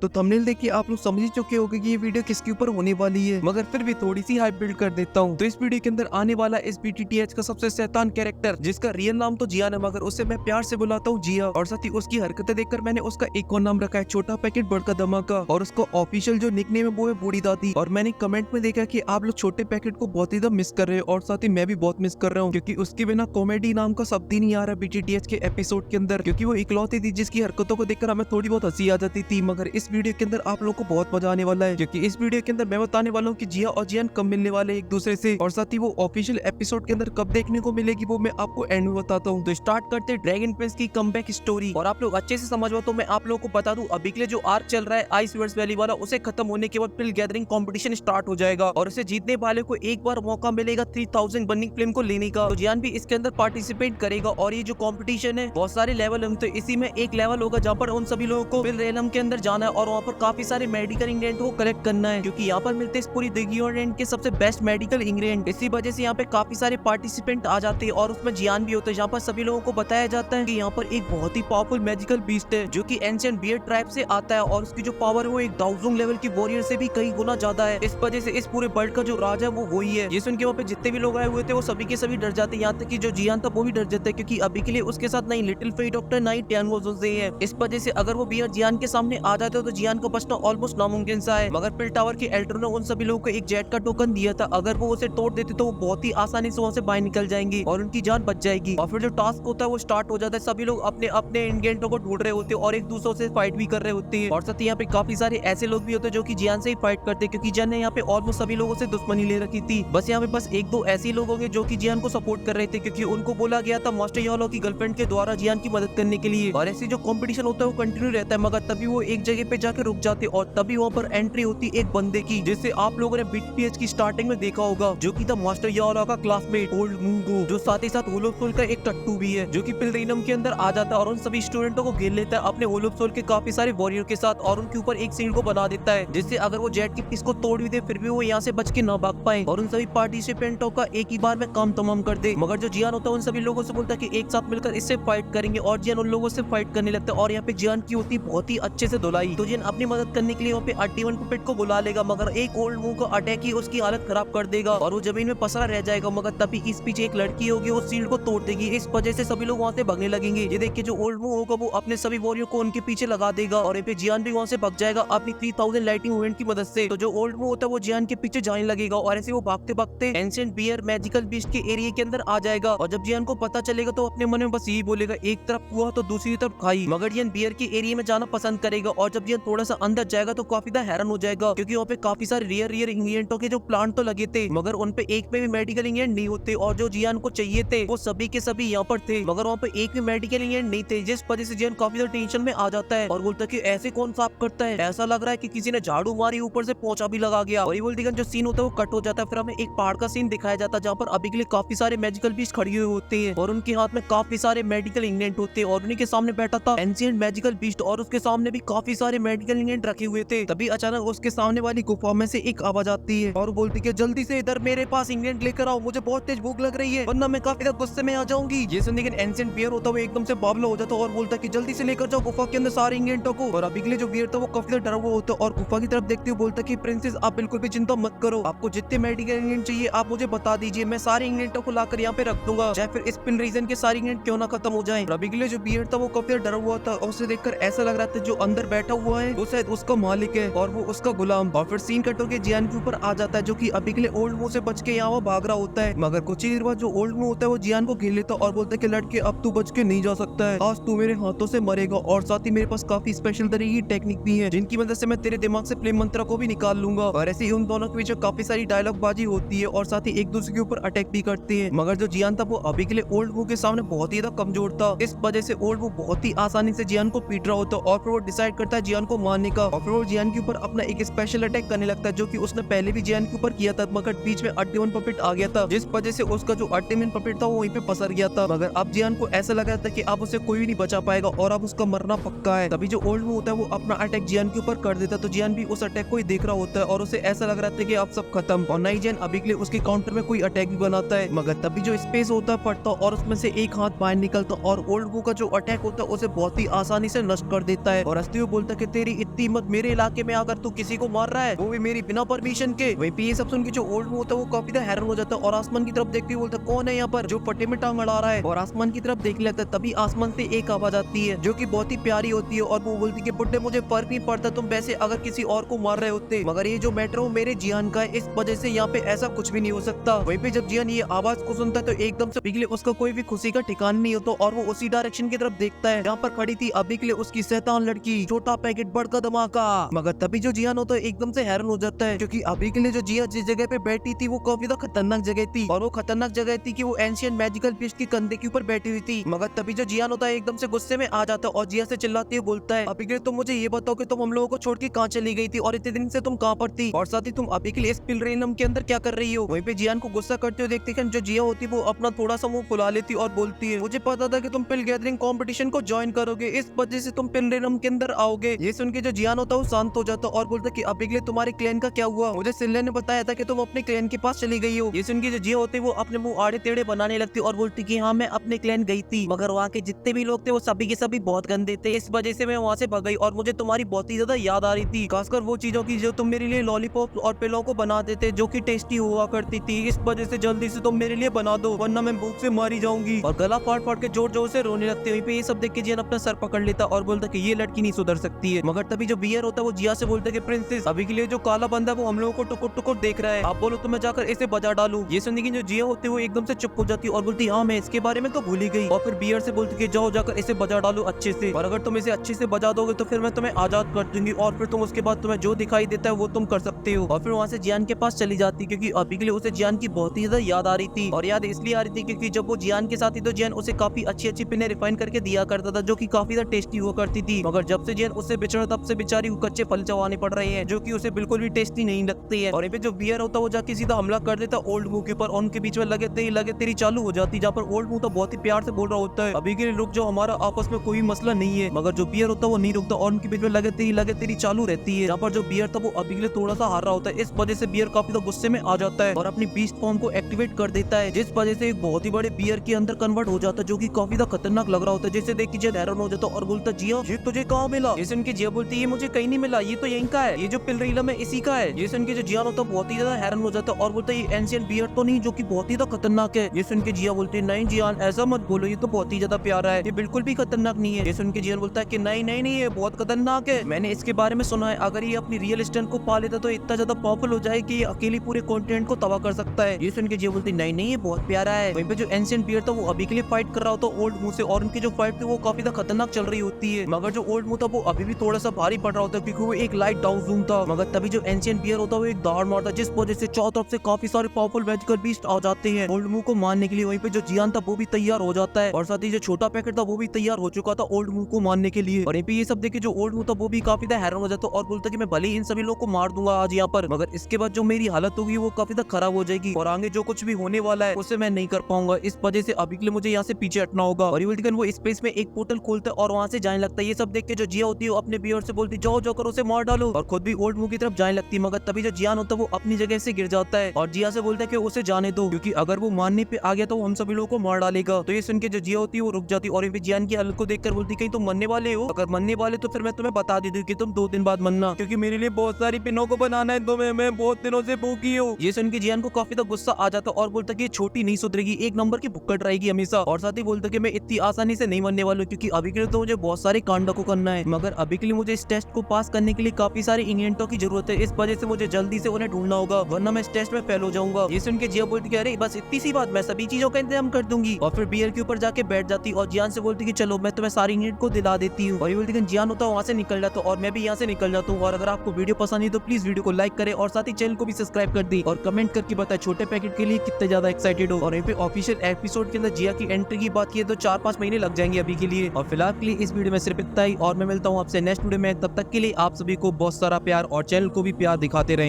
तो थंबनेल देख के आप लोग समझ ही चुके होंगे कि ये वीडियो किसके ऊपर होने वाली है, मगर फिर भी थोड़ी सी हाइप बिल्ड कर देता हूँ। तो इस वीडियो के अंदर आने वाला इस BTTH का सबसे शैतान कैरेक्टर, जिसका रियल नाम तो जियान है, मगर उसे मैं प्यार से बुलाता हूँ जिया। और साथ ही उसकी हरकतें देखकर मैंने उसका एक और नाम रखा है छोटा पैकेट बड़का धमाका। और उसका ऑफिशियल जो निकनेम है वो है बूढ़ी दादी। और मैंने कमेंट में देखा कि आप लोग छोटे पैकेट को बहुत ही ज्यादा मिस कर रहे हो, और साथ ही मैं भी बहुत मिस कर रहा हूँ, क्योंकि उसके बिना कॉमेडी नाम का शब्द ही नहीं आ रहा BTTH के एपिसोड के अंदर, क्योंकि वो इकलौती थी जिसकी हरकतों को देखकर हमें थोड़ी बहुत हंसी आ जाती थी। मगर इस वीडियो के अंदर आप लोग को बहुत मजा आने वाला है, क्योंकि इस वीडियो के अंदर मैं बताने वाला हूँ कि जिया और जियान कब मिलने वाले एक दूसरे से, और साथ ही वो ऑफिशियल एपिसोड के अंदर कब देखने को मिलेगी वो मैं आपको एंड में बताता हूँ। तो स्टार्ट करते हैं ड्रैगन प्रिंस की कमबैक स्टोरी। और आप लोग अच्छे से समझो तो मैं आप लोगों को बता दूं, अभी के लिए जो आर्क चल रहा है आइस वर्ड्स वैली वाला, उसे खत्म होने के बाद फिर गैदरिंग कंपटीशन स्टार्ट हो जाएगा, और उसे जीतने वाले को एक बार मौका मिलेगा 3000 बर्निंग फ्लेम को लेने का। तो जियान भी इसके अंदर पार्टिसिपेट करेगा। और ये जो कंपटीशन है बहुत सारे लेवल हम, तो इसी में एक लेवल होगा जहाँ पर उन सभी लोगों को फिल रेलम के अंदर जाना है, और वहाँ पर काफी सारे मेडिकल इंग्रेडिएंट को कलेक्ट करना है, क्योंकि यहाँ पर मिलते हैं इस पूरी दिग्योलैंड के सबसे बेस्ट मेडिकल इंग्रेडिएंट। इसी वजह से यहाँ पे काफी सारे पार्टिसिपेंट आ जाते हैं, और उसमें जियान भी होता है, जहाँ पर सभी लोगों को बताया जाता है कि यहाँ पर एक बहुत ही पावरफुल मैजिकल बीस्ट है जो कि एंशिएंट बियर ट्राइब से आता है, और उसकी जो पावर है वो एक दाउजुंग लेवल की वॉरियर से भी कई गुना ज्यादा है। इस वजह से इस पूरे वर्ल्ड का जो राज है वो वही है। ये सुन के वहाँ पे जितने भी लोग आए हुए थे वो सभी के सभी डर जाते हैं, यहाँ तक कि जो जियान था वो भी डर जाता है, क्योंकि अभी के लिए उसके साथ नहीं लिटिल फेई डॉक्टर नहीं टियान है। इस वजह से अगर वो बियर जियान के सामने आ जाते हो तो जियान को बचना ऑलमोस्ट नामुमकिन सा है। मगर फिल टावर के एल्डर ने उन सभी लोगों को एक जेट का टोकन दिया था, अगर वो उसे तोड़ देते तो वो बहुत ही आसानी से वहाँ से बाहर निकल जाएंगे और उनकी जान बच जाएगी। और फिर जो टास्क होता है वो स्टार्ट हो जाता है, सभी लोग अपने अपने इंग्रेडिएंटों को ढूंढ रहे होते हैं और एक दूसरे से फाइट भी कर रहे होते हैं। और साथ ही यहाँ पे काफी सारे ऐसे लोग भी होते हैं जो कि जियान से ही फाइट करते हैं, क्योंकि जियान ने यहाँ पे ऑलमोस्ट सभी लोगों से दुश्मनी ले रखी थी। बस यहाँ पे बस एक दो ऐसे लोग होंगे जो कि जियान को सपोर्ट कर रहे थे, क्योंकि उनको बोला गया था मास्टर योलो की गर्लफ्रेंड के द्वारा जियान की मदद करने के लिए। और ऐसी जो कंपटीशन होता है वो कंटिन्यू रहता है, मगर तभी वो एक जगह पे जाकर रुक जाते, और तभी वहाँ पर एंट्री होती एक बंदे की, जिसे आप लोगों ने BTTH की स्टार्टिंग में देखा होगा, जो कि था मास्टर योलो का क्लासमेट ओल्ड मूंगो, जो साथ ही साथ होलो सोल का एक टट्टू भी है, जो कि पिलरीनम के अंदर आ जाता है और उन सभी स्टूडेंटों को घेर लेता है अपने होलो सोल के काफी सारे वॉरियर के साथ, और उनके ऊपर एक सील को बना देता है, जिससे अगर वो जेट की पिस को तोड़ भी दे फिर भी वो यहाँ से बच के ना भाग पाए और उन सभी पार्टिसिपेंटों का एक ही बार में काम तमाम कर दे। मगर जो जियान होता है उन सभी लोगों से बोलता है कि एक साथ मिलकर इससे फाइट करेंगे, और जियान उन लोगों से फाइट करने लगता है। और यहाँ पे जियान की होती बहुत ही अच्छे से धुलाई, तो जियान अपनी मदद करने के लिए वहाँ पे RT1 पुपेट को बुला लेगा, मगर एक ओल्ड मूव का अटैक ही उसकी हालत खराब कर देगा और वो जमीन में पसरा रह जाएगा। मगर तभी इस पीछे एक लड़की होगी, वो शील्ड को तोड़ देगी, इस वजह से सभी लोग वहाँ से भागने लगेंगे। ये देख के जो ओल्ड मूव होगा वो अपने सभी वॉरियर को उनके पीछे लगा देगा, और यहाँ पे जियान भी वहाँ से भाग जाएगा अपनी 3000 लाइटिंग इवेंट की मदद से। तो जो ओल्ड मूव होता है वो जियान के पीछे जाने लगेगा, और ऐसे वो भागते भागते एंशिएंट बियर मैजिकल बीस्ट के एरिया के अंदर आ जाएगा। और जब जियान को पता चलेगा तो अपने मन में बस यही बोलेगा, एक तरफ कुआं तो दूसरी तरफ खाई। मगर जियान बियर के एरिया में जाना पसंद करेगा, और जब जियान थोड़ा सा अंदर जाएगा तो काफी ज्यादा हैरान हो जाएगा, क्योंकि वहाँ पे काफी सारे रियर इंग्रेडिएंटों के जो प्लांट तो लगे थे, मगर उन पे एक में भी मेडिकल इंग्रेडिएंट नहीं होते, और जो जियान को चाहिए थे वो सभी के सभी यहाँ पर थे, मगर वहाँ पे एक भी मेडिकल इंग्रेडिएंट नहीं थे, जिस वजह से जियान काफी ज्यादा टेंशन में आ जाता है और बोलता है कि ऐसे कौन साफ करता है, ऐसा लग रहा है कि किसी ने झाड़ू मारी ऊपर से पोंछा भी लगा गया। और ये बोलती है जो सीन होता है वो कट हो जाता है, फिर हमें एक पहाड़ का सीन दिखाया जाता है जहाँ पर अभी के लिए काफी सारे मैजिकल बीस्ट खड़ी हुई होते हैं, और उनके हाथ में काफी सारे मेडिकल इंग्रेडिएंट होते हैं, और उन्हीं के सामने बैठा था एंशिएंट मैजिकल बीस्ट, और उसके सामने भी काफी सारे मेडिकल इंग्रेडिएंट रखे हुए थे। तभी अचानक उसके सामने वाली गुफा में से एक आवाज आती है और बोलती है जल्दी से इधर मेरे पास इंग्रेडिएंट लेकर आओ, मुझे बहुत तेज भूख लग रही है, वरना मैं काफी ज्यादा गुस्से में आ जाऊंगी। ये सुन लेकिन एंशिएंट बियर होता है वो एकदम से बावला हो जाता है और बोलता है कि जल्दी से लेकर जाओ गुफा के अंदर सारे इंग्रेडिएंटों को। और अभी के लिए जो बियर था वो काफी ज्यादा डरा हुआ होता है और गुफा की तरफ देखते हुए बोलता है कि प्रिंसेस आप बिल्कुल भी चिंता मत करो, आपको जितने मेडिकल इंग्रेडिएंट चाहिए आप मुझे बता दीजिए, मैं सारे इंग्रेडिएंटों को लाकर यहाँ पे रख दूंगा, चाहे फिर इस पिन रीजन के सारे इंग्रेडिएंट क्यों ना खत्म हो जाए। अभी के लिए जो बियर था वो काफी डरा हुआ था, और उसे देखकर ऐसा लग रहा था जो अंदर बैठा हुआ है वो शायद उसका मालिक है और वो उसका गुलाम। और फिर सीन कट होकर जियान के ऊपर आ जाता है, जो कि अभी के लिए ओल्ड मुंह से बच के यहाँ भाग रहा होता है, मगर कुछ ही देर बाद जो ओल्ड मुंह होता है वो जियान को घेर लेता और बोलता है कि लड़के अब तू बच के नहीं जा सकता है, आज तू मेरे हाथों से मरेगा, और साथ ही मेरे पास काफी स्पेशल तरह की टेक्निक भी है जिनकी मदद से मैं तेरे दिमाग से प्रेम मंत्र को भी निकाल लूंगा। और ऐसे ही उन दोनों के बीच काफी सारी डायलॉग बाजी होती है और साथ ही एक दूसरे के ऊपर अटैक भी करते हैं। मगर जो जियान था वो अभी के लिए ओल्ड मुंह के सामने बहुत ही ज्यादा कमजोर था, इस वजह से ओल्ड मुंह बहुत ही आसानी से जियान को पीट रहा होता है, और फिर वो डिसाइड करता है जियान को मारने का, और फिर वो जियान के ऊपर अपना एक स्पेशल अटैक करने लगता है, जो कि उसने पहले भी जियान के ऊपर किया था, मगर बीच में RT1 पपेट आ गया था, जिस वजह से उसका जो RT1 पपेट था वो वहीं पे पसर गया था। मगर अब जियान को ऐसा लग रहा था कि अब उसे कोई भी नहीं बचा पाएगा और अब उसका मरना पक्का है। तभी जो ओल्ड मुंह होता है वो अपना अटैक जियान के ऊपर कर देता है, तो जियान भी उस अटैक को ही देख रहा होता है और उसे ऐसा लग रहा था कि अब सब खत्म, और नई जियान अभी के लिए उसके काउंटर में कोई अटैक भी बनाता है, मगर तभी जो स्पेस होता है फटता और उसमें से एक हाथ बाहर निकलता और ओल्ड मुंह का जो अटैक होता है उसे बहुत ही आसानी से नष्ट कर देता है, और हंसते हुए बोलता है कि तेरी इतनी हिम्मत मेरे इलाके में आकर तू किसी को मार रहा है, वो भी मेरी बिना परमिशन के। वहीं पे ये सब सुन के जो ओल्ड होता है वो काफी हैरान हो जाता है और आसमान की तरफ देखते हुए बोलता है कौन है यहाँ पर जो फटे में टांग अड़ा रहा है। और आसमान की तरफ देखने लगता है, तभी आसमान से एक आवाज आती है जो कि बहुत ही प्यारी होती है और वो बोलती है बुड्ढे मुझे फर्क नहीं पड़ता तुम वैसे अगर किसी और को मार रहे होते, मगर ये जो मैटर हो मेरे जियान का है, इस वजह से यहाँ पे ऐसा कुछ भी नहीं हो सकता। वहीं पे जब जियान ये आवाज को सुनता है तो एकदम से अभी उसका कोई भी खुशी का ठिकाना नहीं होता और वो उसी डायरेक्शन की तरफ देखता है जहाँ पर खड़ी थी अभी के लिए उसकी शैतान लड़की। छोटा पैकेट बड़का धमाका। मगर तभी जो जियान होता है एकदम से हैरान हो जाता है क्योंकि अभी के लिए जो जिया जिस जगह पे बैठी थी वो काफी खतरनाक जगह थी और वो खतरनाक जगह थी कि वो एंशियंट मैजिकल फिश की कंधे के ऊपर बैठी हुई थी। मगर तभी जो जियान होता है एकदम से गुस्से में आ जाता है और जिया से चिल्लाते हुए बोलता है अभी के लिए तुम मुझे ये बताओ कि तुम हम लोगों को छोड़ के कहाँ चली गई थी और इतने दिन से तुम कहाँ पर थी, और साथ ही तुम अभी के लिए इस पिलरेनम के अंदर क्या कर रही हो। वहीं पे जियान को गुस्सा करते हुए देखते हैं जो जिया होती है वो अपना थोड़ा सा मुंह फुला लेती और बोलती है मुझे पता था कि तुम पिल गैदरिंग कंपटीशन को ज्वाइन करोगे, इस वजह से तुम पिलरेनम के अंदर आओगे। ये सुन के जो जियान होता है वो शांत हो जाता और बोलता कि अभी के लिए तुम्हारे क्लैन का क्या हुआ, मुझे सिल्ले ने बताया था कि तुम अपने क्लैन के पास चली गई हो। ये सुन के जो जिया होते वो अपने मुंह आड़े टेढ़े बनाने लगती और बोलती कि हाँ मैं अपने क्लैन गई थी, मगर वहाँ के जितने भी लोग थे वो सभी के सभी बहुत गंदे थे, इस वजह से मैं वहाँ से भग गई और मुझे तुम्हारी बहुत ही ज्यादा याद आ रही थी, खासकर वो चीजों की जो तुम मेरे लिए लॉलीपॉप और पिलो को बनाते थे जो कि टेस्टी हुआ करती थी, इस वजह से जल्दी से तुम मेरे लिए बना दो वरना मैं भूख से मारी जाऊंगी। और गला फाड़ फाड़ के जोर जोर से रोने लगते। वहीं पे ये सब देख के जियान अपना सर पकड़ लेता और बोलता कि ये लड़की नहीं सुधर सकती है। मगर तभी जो बियर होता है वो जिया से बोलता है कि प्रिंसेस अभी के लिए जो काला बंदा है वो हम लोगों को टुकुर टुकुर देख रहा है, आप बोलो तो मैं जाकर इसे बजा डालू। ये सुनने की जो जिया होती है वो एकदम से चुप हो जाती है और बोलती हाँ मैं इसके बारे में तो भूल ही गई। और फिर बियर से बोलती कि जाओ जाकर इसे बजा डालो अच्छे से, और अगर तुम इसे अच्छे से बजा दोगे तो फिर मैं तुम्हें आजाद कर दूंगी और फिर तुम उसके बाद तुम्हें जो दिखाई देता है वो तुम कर सकते हो। और फिर वहाँ से जियान के पास चली जाती क्योंकि अभी के लिए उसे जियान की बहुत ही ज्यादा याद आ रही थी, और याद इसलिए आ रही थी क्योंकि जब वो जियान के साथ थी तो जियान उसे काफी अच्छी अच्छी पिने रिफाइन करके दिया करता था जो कि काफी ज्यादा टेस्टी हुआ करती थी। मगर जब से जियान उससे बिछड़ा तब से बेचारी को कच्चे फल चबाने पड़ रहे हैं जो कि उसे बिल्कुल भी टेस्टी नहीं लगती है। और यहाँ पे जो बियर होता है वो जाके सीधा हमला कर देता ओल्ड मुंह के ऊपर, उनके बीच में लगे तेरी चालू हो जाती, जहाँ पर ओल्ड मुंह तो बहुत ही प्यार से बोल रहा होता है अभी के लिए रुक जाओ हमारा आपस में कोई मसला नहीं है, मगर जो बियर होता है वो नहीं रुकता और उनके बीच में लगे तेरी चालू रहती है। जहाँ पर जो बियर था वो अभी के लिए थोड़ा सा हार रहा होता है, इस वजह से बियर काफी तो गुस्से में आ जाता है और अपनी बीस्ट फॉर्म को एक्टिवेट कर देता है, जिस वजह से एक बहुत ही बड़े बियर के अंदर कन्वर्ट हो जाता है जो कि काफी खतरनाक लग रहा होता है। जिसे देख के जिया हैरान हो जाता और बोलता जिया ये तुझे कहाँ मिला। ये सुन के जिया बोलती है ये मुझे कहीं नहीं मिला, ये तो यहीं का है, ये जो पिलरीलम है इसी का है। ये सुन के जो जियान होता है बहुत ही ज्यादा हैरान हो जाता है और बोलता है ये एंशिएंट बियर तो नहीं जो कि बहुत ही ज्यादा खतरनाक है। ये सुन के जिया बोलती है नहीं जियान ऐसा मत बोलो, ये तो बहुत ही ज्यादा प्यारा है, ये बिल्कुल भी खतरनाक नहीं है। ये सुन के जियान बोलता है कि नहीं नहीं नहीं ये बहुत खतरनाक है, मैंने इसके बारे में सुना है, अगर ये अपनी रियल स्टैंड को पा लेता तो इतना ज्यादा पावरफुल हो जाए कि ये अकेली पूरे कॉन्टिनेंट को तबाह कर सकता है। ये सुन के जिया बोलती नहीं नहीं ये बहुत प्यारा है। वहीं पे जो एंशिएंट बियर था वो अभी के लिए फाइट कर रहा होता ओल्ड मुंह से और उनकी जो फाइट थी वो काफी खतरनाक चल रही होती है, मगर जो ओल्ड मुंह था वो अभी भी थोड़ा सा भारी पड़ रहा होता है क्योंकि वो एक लाइट डाउन जूम था। मगर तभी जो एंशिएंट बियर होता है वो एक दाड़ मारता है जिस वजह से चारों तरफ से काफी सारे पावरफुल मैजिकल बीस्ट आ जाते हैं ओल्ड मुंह को मारने के लिए। वहीं पे जो जियान था वो भी तैयार हो जाता है और साथ ही जो छोटा पैकेट था वो भी तैयार हो चुका था ओल्ड मुंह को मारने के लिए। और यहीं पे ये सब देखे जो ओल्ड मुंह था वो भी काफी हैरान हो जाता और बोलता कि मैं भले ही इन सभी लोगों को मार दूंगा आज यहाँ पर, मगर इसके बाद जो मेरी हालत होगी वो काफी खराब हो जाएगी और आगे जो कुछ भी होने वाला है उसे मैं नहीं कर पाऊंगा, इस वजह से अभी के लिए मुझे यहाँ से पीछे हटना होगा। और वो स्पेस में एक पोर्टल खोलता है और वहाँ से जाने लगता है। ये सब देख के जो जिया होती है अपने बियर से बोलती जाओ जाकर उसे मार डालो और खुद भी ओल्ड मुंह की तरफ जाने लगती है। मगर तभी जो जियान होता है वो अपनी जगह से गिर जाता है और जिया से बोलता है कि उसे जाने दो क्योंकि अगर वो मारने पे आ गया तो हम सभी लोगों को मार डालेगा। तो ये सुन के जो जिया होती है वो रुक जाती और जियान की हालत को देखकर बोलती कहीं तुम मरने वाले हो, अगर मरने वाले तो फिर मैं तुम्हें बता देती हूँ कि तुम 2 दिन बाद मरना क्योंकि मेरे लिए बहुत सारी पिनों को बनाना है, तुम्हें मैं बहुत दिनों से भूखी हूँ। ये सुन के जियान को काफी गुस्सा आ जाता और बोलता कि छोटी नहीं सुधरेगी, एक नंबर की भुक्कड़ रहेगी हमेशा। और साथ ही बोलता कि मैं इतनी आसानी से नहीं मरने वाला क्योंकि अभी के लिए तो मुझे बहुत सारे कांडों को करना है, मगर अभी के लिए मुझे इस टेस्ट को पास करने के लिए काफी सारे इंग्रेडिएंटों की जरूरत है, इस वजह से मुझे जल्दी से उन्हें ढूंढना होगा वरना मैं इस टेस्ट में फेल हो जाऊंगा। ये सुन के जिया बोलती कि अरे बस इतनी सी बात, मैं सभी चीजों का इंतजाम कर दूंगी। और फिर बियर के ऊपर जाके बैठ जाती और जियान से बोलती कि चलो मैं तुम्हें सारी इंग्रेडिएंट को दिला देती हूँ। और ये बोलती जियान होता है वहाँ से निकल जाता और मैं भी यहाँ से निकल जाता हूँ। और अगर आपको वीडियो पसंद है तो प्लीज वीडियो को लाइक करें और साथ ही चैनल को भी सब्सक्राइब कर दी और कमेंट करके बताए छोटे पैकेट के लिए कितने ज्यादा एक्साइटेड हो। और यहाँ पे ऑफिशियल एपिसोड के अंदर जिया की एंट्री की बात की तो 4-5 महीने लग जाएंगे अभी के लिए। और फिलहाल के लिए इस वीडियो में सिर्फ इतना ही और मैं मिलता हूँ आपसे नेक्स्ट वीडियो में, तब तक के लिए आप सभी को बहुत सारा प्यार और चैनल को भी प्यार दिखाते रहें।